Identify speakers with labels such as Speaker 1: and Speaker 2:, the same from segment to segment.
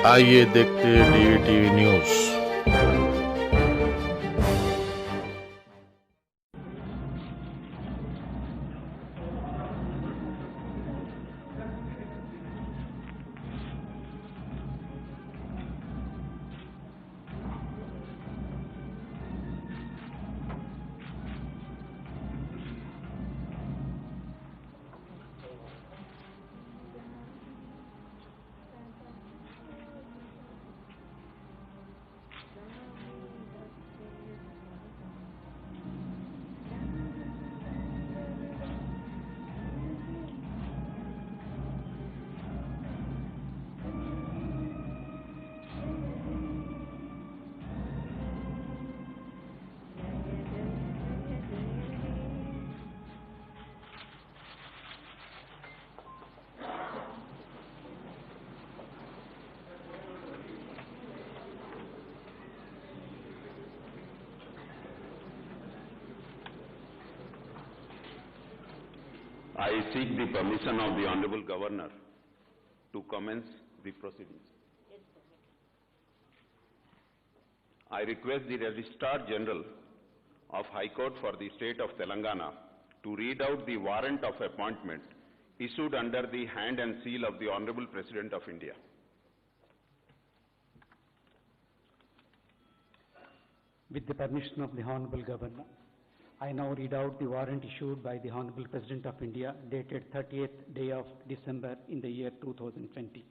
Speaker 1: आइए देखते DTV news.
Speaker 2: I seek the permission of the Honorable Governor to commence the proceedings. I request the Registrar General of High Court for the State of Telangana to read out the warrant of appointment issued under the hand and seal of the Honorable President of India.
Speaker 3: With the permission of the Honorable Governor, I now read out the warrant issued by the Honorable President of India dated 30th day of December in the year 2020.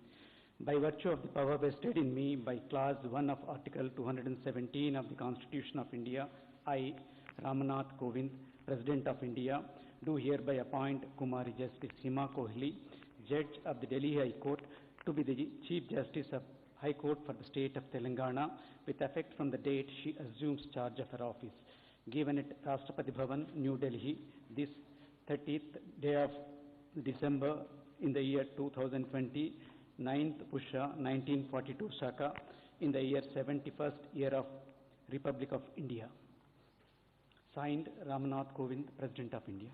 Speaker 3: By virtue of the power vested in me by Clause 1 of Article 217 of the Constitution of India, I, Ramnath Kovind, President of India, do hereby appoint Kumari Justice Hima Kohli, Judge of the Delhi High Court, to be the Chief Justice of High Court for the State of Telangana with effect from the date she assumes charge of her office. Given at Rashtrapati Bhavan, New Delhi, this 30th day of December in the year 2020, 9th Pusha 1942 Shaka, in the year 71st year of Republic of India. Signed, Ramnath Kovind, President of India.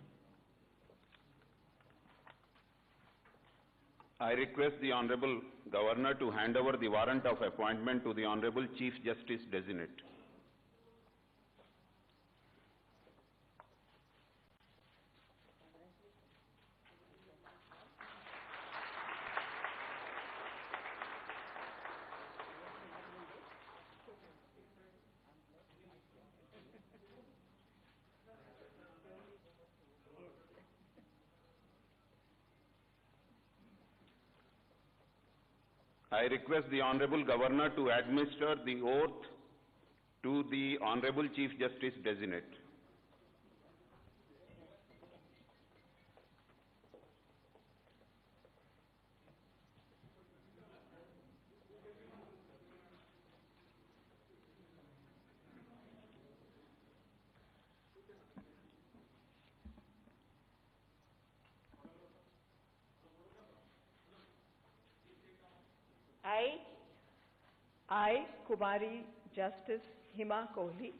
Speaker 2: I request the Honorable Governor to hand over the warrant of appointment to the Honorable Chief Justice Designate. I request the Honorable Governor to administer the oath to the Honorable Chief Justice Designate.
Speaker 4: I, Kumari Justice Hima Kohli,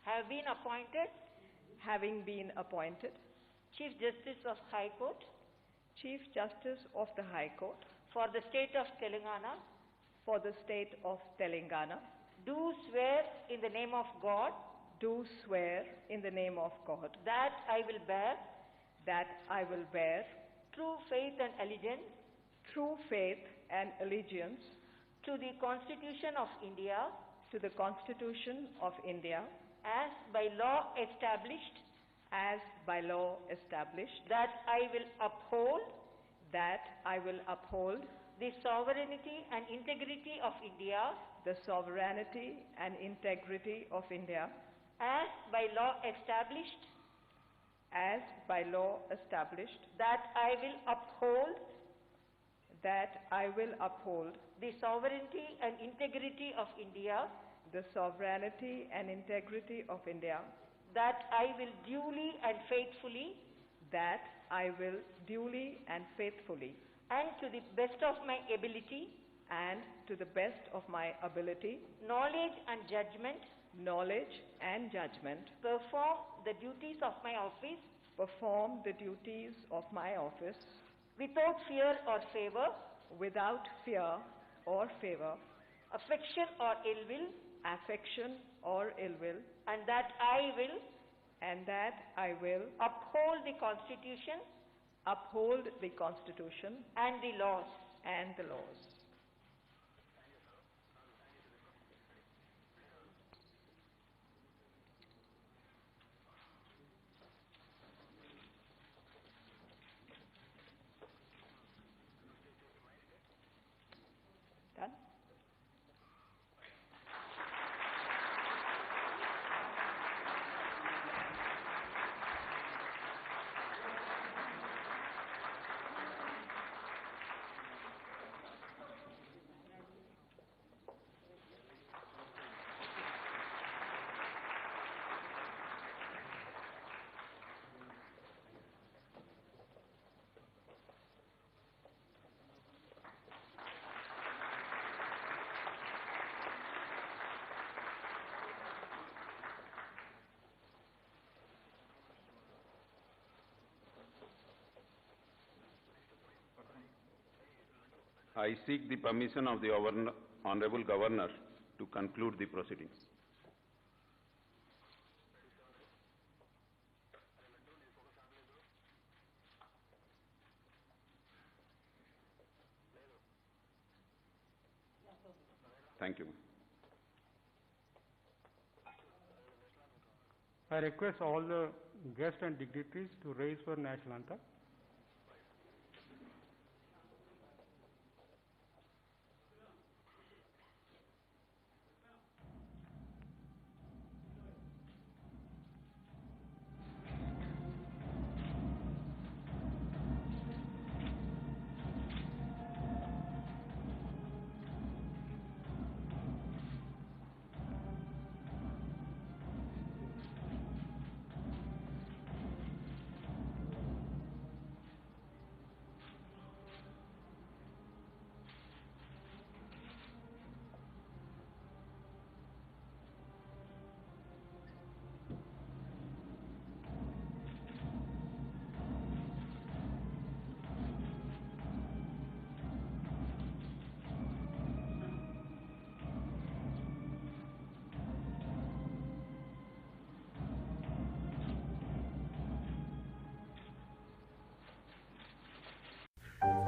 Speaker 5: have been appointed
Speaker 4: having been appointed
Speaker 5: Chief Justice of High Court
Speaker 4: Chief Justice of the High Court
Speaker 5: for the State of Telangana,
Speaker 4: for the State of Telangana,
Speaker 5: do swear in the name of God
Speaker 4: do swear in the name of God
Speaker 5: that I will bear true faith and allegiance
Speaker 4: true faith and allegiance
Speaker 5: to the Constitution of India
Speaker 4: to the Constitution of India
Speaker 5: as by law established, that I will uphold the sovereignty and integrity of India
Speaker 4: the sovereignty and integrity of India
Speaker 5: as by law established, that I will uphold the sovereignty and integrity of India,
Speaker 4: the sovereignty and integrity of India,
Speaker 5: that I will duly and faithfully, and to the best of my ability, knowledge and judgment, perform the duties of my office without fear
Speaker 4: or favor,
Speaker 5: affection or ill will,
Speaker 4: affection or ill will,
Speaker 5: and that I will uphold the Constitution
Speaker 4: uphold the Constitution
Speaker 5: and the laws.
Speaker 4: and the laws. Done?
Speaker 2: I seek the permission of the Honorable Governor to conclude the proceedings. Thank you.
Speaker 6: I request all the guests and dignitaries to raise for national anthem.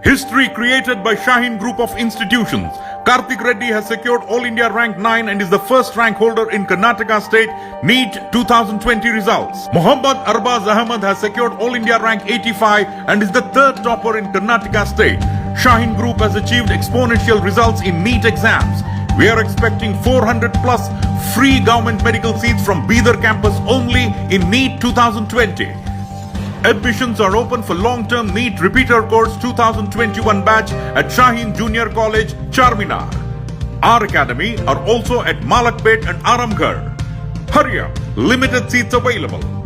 Speaker 1: History created by Shaheen Group of Institutions. Karthik Reddy has secured All India Rank 9 and is the first rank holder in Karnataka State NEET 2020 results. Muhammad Arbaz Ahmed has secured All India Rank 85 and is the third topper in Karnataka State. Shaheen Group has achieved exponential results in NEET exams. We are expecting 400 plus free government medical seats from Bidar campus only in NEET 2020. Admissions are open for long-term NEET repeater course 2021 batch at Shaheen Junior College, Charminar. Our academy are also at Malakpet and Aramgarh. Hurry up, limited seats available.